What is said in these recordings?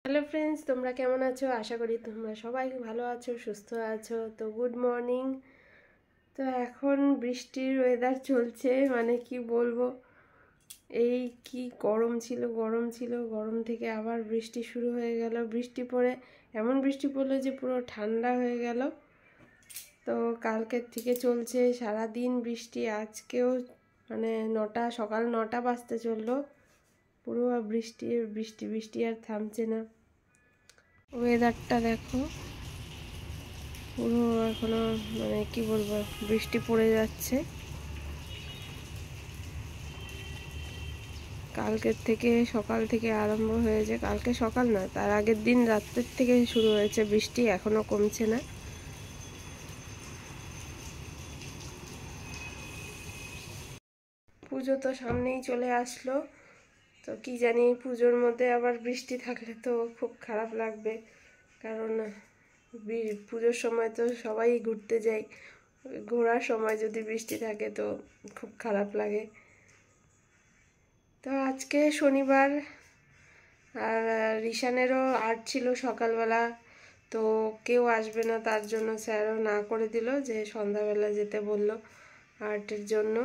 Hello friends, তোমরা কেমন আছো? আশা করি তোমরা সবাই ভালো আছো, সুস্থ আছো। তো গুড মর্নিং। তো এখন বৃষ্টির ওয়েদার চলছে, মানে কি বলবো, এই কি গরম ছিল, গরম থেকে আবার বৃষ্টি শুরু হয়ে গেল। বৃষ্টি পড়ে এমন বৃষ্টি পড়লো যে পুরো ঠান্ডা হয়ে গেল। তো কালকের থেকে চলছে সারা দিন বৃষ্টি, আজকেও মানে সকাল 9টা বাজতে চললো, পুরো বৃষ্টি বৃষ্টি বৃষ্টি আর থামছে না। ওয়েদারটা দেখো, পুরো এখনো মানে কি বলবো, বৃষ্টি পড়ে যাচ্ছে। কালকের থেকে সকাল থেকে আরম্ভ হয়েছে, কালকে সকাল না, তার আগের দিন রাত্রের থেকে শুরু হয়েছে বৃষ্টি, এখনো কমছে না। পুজো তো সামনেই চলে আসলো, তো কি জানি পুজোর মধ্যে আবার বৃষ্টি থাকলে তো খুব খারাপ লাগবে, কারণ পুজোর সময় তো সবাই ঘুরতে যায়, ঘোরার সময় যদি বৃষ্টি থাকে তো খুব খারাপ লাগে। তো আজকে শনিবার, আর রিশানেরও আর্ট ছিল সকালবেলা, তো কেউ আসবে না, তার জন্য স্যারও না করে দিল, যে সন্ধ্যাবেলা যেতে বলল আর্টের জন্য।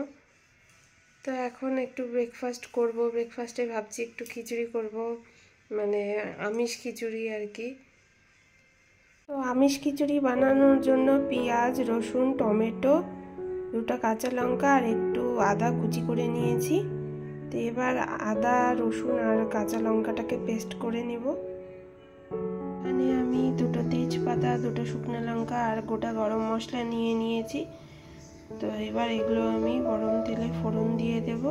তো এখন একটু ব্রেকফাস্ট করব, ব্রেকফাস্টে ভাবছি একটু খিচুড়ি করব, মানে আমিষ খিচুড়ি আর কি। তো আমিষ খিচুড়ি বানানোর জন্য পেঁয়াজ, রসুন, টমেটো, 2টা কাঁচা লঙ্কা আর একটু আদা কুচি করে নিয়েছি। তো এবার আদা, রসুন আর কাঁচা লঙ্কাটাকে পেস্ট করে নিব। এখানে আমি 2টো তেজপাতা, 2টো শুকনো লঙ্কা আর গোটা গরম মশলা নিয়ে নিয়েছি। তো এবার এগুলো আমি গরম তেলে ফোড়ন দিয়ে দেব।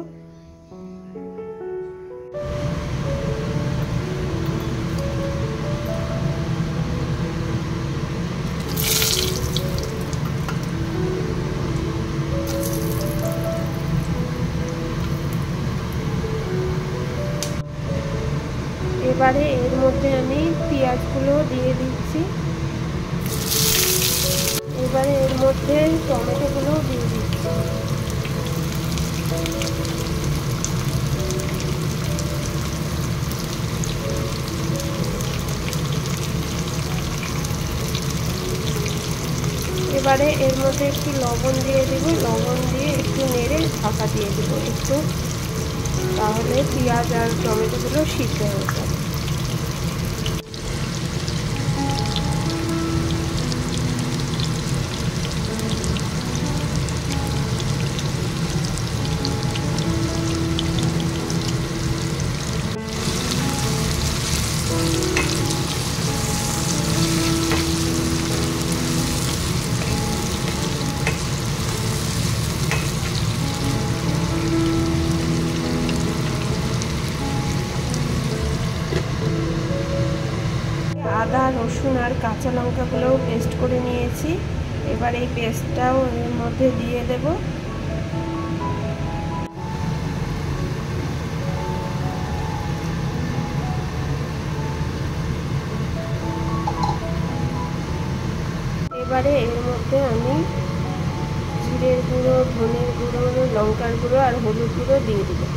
এবারে এর মধ্যে আমি পেঁয়াজগুলো দিয়ে দিচ্ছি। এবারে এর মধ্যে টমেটোগুলো দিয়ে দিচ্ছি। এবারে এর মধ্যে একটু লবণ দিয়ে দেবো, লবণ দিয়ে একটু নেড়ে ঢাকা দিয়ে দেবো একটু, তাহলে পেঁয়াজ আর টমেটোগুলো সিদ্ধ হয়ে যাবে। আদা, রসুন আর কাঁচা লঙ্কাগুলোও পেস্ট করে নিয়েছি। এবার এই পেস্টটাও এর মধ্যে দিয়ে দেব। এবারে এর মধ্যে আমি জিরের গুঁড়ো, ধনের গুঁড়ো, লঙ্কার গুঁড়ো আর হলুদ গুঁড়ো দিয়ে দেবো।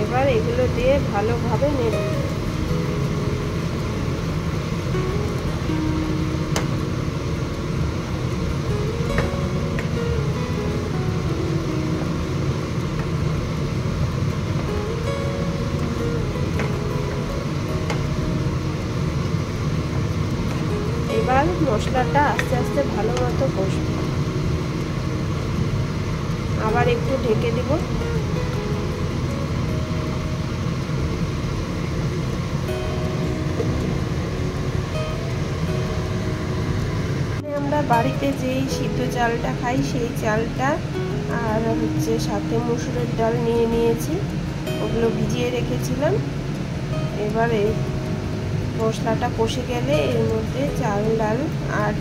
এবার এগুলো দিয়ে ভালোভাবে নেড়ে নেব। এবার মশলাটা আস্তে আস্তে ভালো মতো কষবো, আবার একটু ঢেকে দেব। আমরা বাড়িতে যেই সিদ্ধ চালটা খাই সেই চালটা, আর হচ্ছে সাথে মসুরের ডাল নিয়ে নিয়েছি, ওগুলো ভিজিয়ে রেখেছিলাম। এবারে মশলাটা কষে গেলে এর মধ্যে চাল, ডাল আর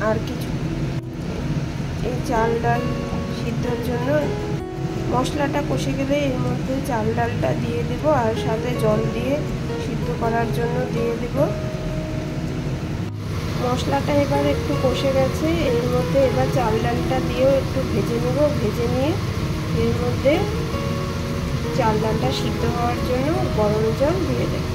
আর কিছু এই চাল ডাল সিদ্ধর জন্য মশলাটা কষে গেলে এর মধ্যে চাল ডালটা দিয়ে দেব আর সাথে জল দিয়ে সিদ্ধ করার জন্য দিয়ে দেব। মশলাটা এবার একটু কষে গেছে, এর মধ্যে এবার চাল ডালটা দিয়েও একটু ভেজে নেব। ভেজে নিয়ে এর মধ্যে চাল ডালটা সিদ্ধ হওয়ার জন্য গরম জল দিয়ে দেব।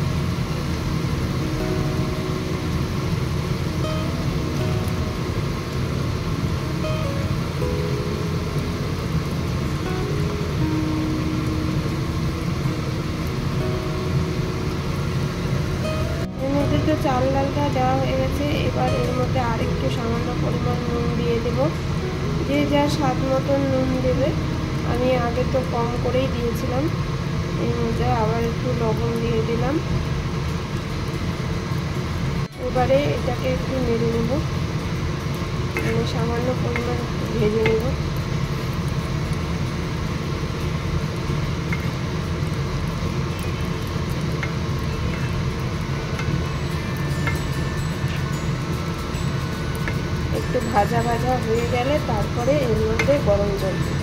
তো চাল ডালটা দেওয়া হয়ে গেছে, এবার এর মধ্যে আরেকটু সামান্য পরিমাণ নুন দিয়ে দেব। যে যার স্বাদ মতন নুন দেবে, আমি আগে তো কম করেই দিয়েছিলাম। এর মধ্যে আবার একটু লবণ দিয়ে দিলাম। এবারে এটাকে একটু নেড়ে নেব, সামান্য পরিমাণ ভেজে নেব। একটু ভাজা ভাজা হয়ে গেলে তারপরে এর মধ্যে গরম জল দেব।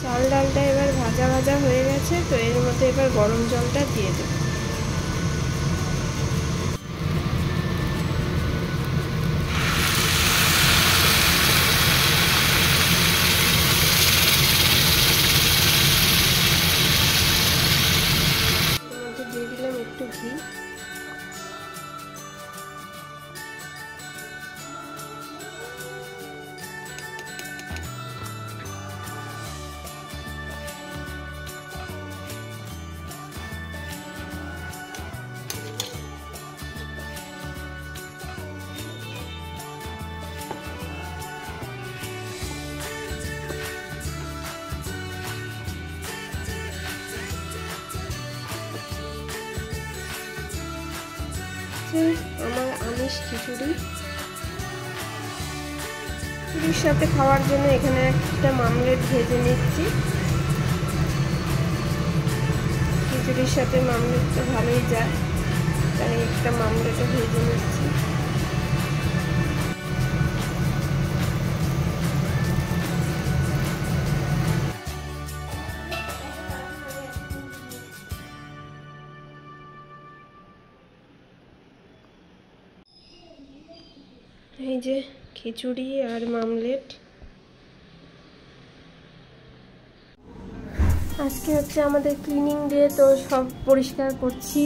চাল ডালটা এবার ভাজা ভাজা হয়ে গেছে, তো এর মধ্যে এবার গরম জলটা দিয়ে দেব। এর মধ্যে দিয়ে দিলাম একটু ঘি। আমার আমিষ খিচুড়ির সাথে খাওয়ার জন্য এখানে একটা মামলেট ভেজে নিচ্ছি। খিচুড়ির সাথে মামলেট তো ভালোই যায়, তাই একটা মামলেটও ভেজে নিচ্ছি। এই যে খিচুড়ি আর মামলেট। আজকে হচ্ছে আমাদের ক্লিনিং ডে, তো সব পরিষ্কার করছি।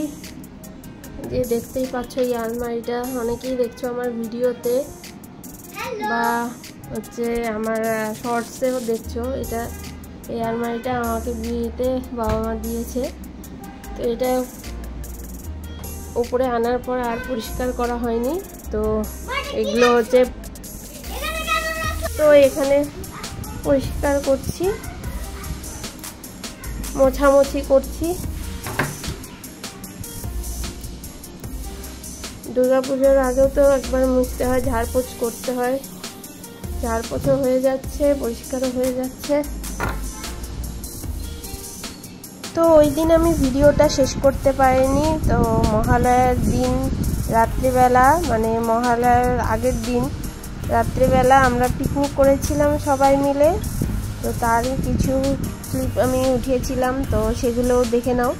যে দেখতেই পাচ্ছ এই আলমারিটা, অনেকেই দেখছো আমার ভিডিওতে বা হচ্ছে আমার শর্টসেও দেখছো। এটা এই আলমারিটা আমাকে বিয়েতে বাবা মা দিয়েছে, তো এটা উপরে আনার পর আর পরিষ্কার করা হয়নি। তো এগুলো হচ্ছে, তো এখানে পরিষ্কার করছি, মোছামুছি করছি। দুর্গাপুজোর আগেও তো একবার মুছতে হয়, ঝাড়পোছ করতে হয়। ঝাড়পোছও হয়ে যাচ্ছে, পরিষ্কারও হয়ে যাচ্ছে। তো ওই দিন আমি ভিডিওটা শেষ করতে পারিনি। তো মহালয়ার দিন রাত্রিবেলা, মানে মহালয়ার আগের দিন রাত্রিবেলা আমরা পিকনিক করেছিলাম সবাই মিলে, তো তারই কিছু ক্লিপ আমি উঠিয়েছিলাম, তো সেগুলোও দেখে নাও।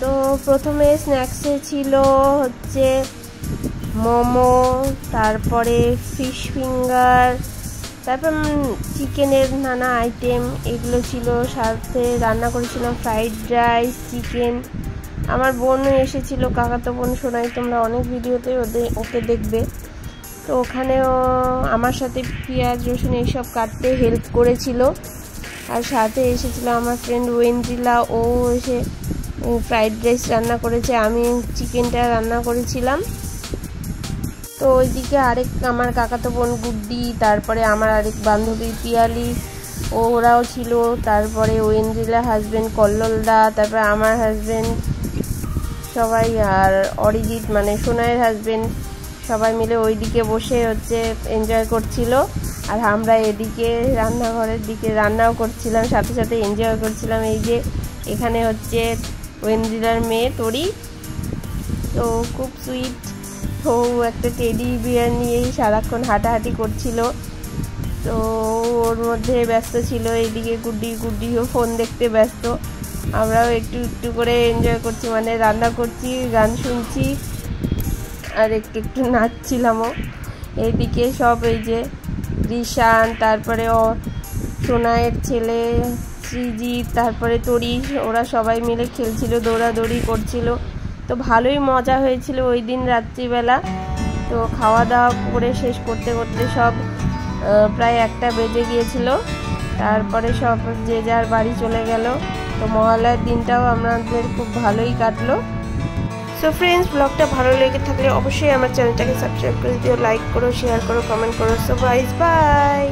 তো প্রথমে স্ন্যাক্সে ছিল হচ্ছে মোমো, তারপরে ফিশ ফিঙ্গার, তারপর চিকেনের নানা আইটেম এগুলো ছিল। সাথে রান্না করেছিলাম ফ্রাইড রাইস, চিকেন। আমার বোনও এসেছিল, কাকাতো বোন সোনাই, তোমরা অনেক ভিডিওতে ওকে দেখবে। তো ওখানেও আমার সাথে পেঁয়াজ রসুন এইসব কাটতে হেল্প করেছিল। আর সাথে এসেছিল আমার ফ্রেন্ড ওয়েন্দ্রিলা, ও এসে ফ্রাইড রাইস রান্না করেছে, আমি চিকেনটা রান্না করেছিলাম। তো ওইদিকে আরেক আমার কাকাতো বোন গুড্ডি, তারপরে আমার আরেক বান্ধবী পিয়ালি, ওরাও ছিল। তারপরে ওয়েন্দ্রিলা হাজব্যান্ড কল্লোলদা, তারপরে আমার হাজব্যান্ড, সবাই, আর অরিজিৎ মানে সোনাইয়ের হাজব্যান্ড, সবাই মিলে ওইদিকে বসে হচ্ছে এনজয় করছিল। আর আমরা এদিকে রান্নাঘরের দিকে রান্নাও করছিলাম, সাথে সাথে এনজয় করছিলাম। এই যে এখানে হচ্ছে ওয়েন্দ্রিলার মেয়ে তরি, তো খুব সুইট। ও একটা টেডি বিয়ার নিয়েই সারাক্ষণ হাঁটাহাঁটি করছিল। তো ওর মধ্যে ব্যস্ত ছিল, এইদিকে গুড্ডিও ফোন দেখতে ব্যস্ত। আমরাও একটু একটু করে এনজয় করছি, মানে রান্না করছি, গান শুনছি আর একটু একটু নাচছিলামও। এইদিকে সব এই যে রিশান, তারপরে সোনায়ের ছেলে সৃজিত, তারপরে তরিশ, ওরা সবাই মিলে খেলছিল, দৌড়াদৌড়ি করছিল। তো ভালোই মজা হয়েছিল ওই দিন রাত্রিবেলা। তো খাওয়া দাওয়া করে শেষ করতে করতে সব প্রায় 1টা বেজে গিয়েছিল। তারপরে সব যে যার বাড়ি চলে গেল। তো মহালয়ার দিনটাও আমাদের খুব ভালোই কাটলো। সো ফ্রেন্ডস, ব্লগটা ভালো লেগে থাকলে অবশ্যই আমার চ্যানেলটাকে সাবস্ক্রাইব করে দিও, লাইক করো, শেয়ার করো, কমেন্ট করো। So guys, by.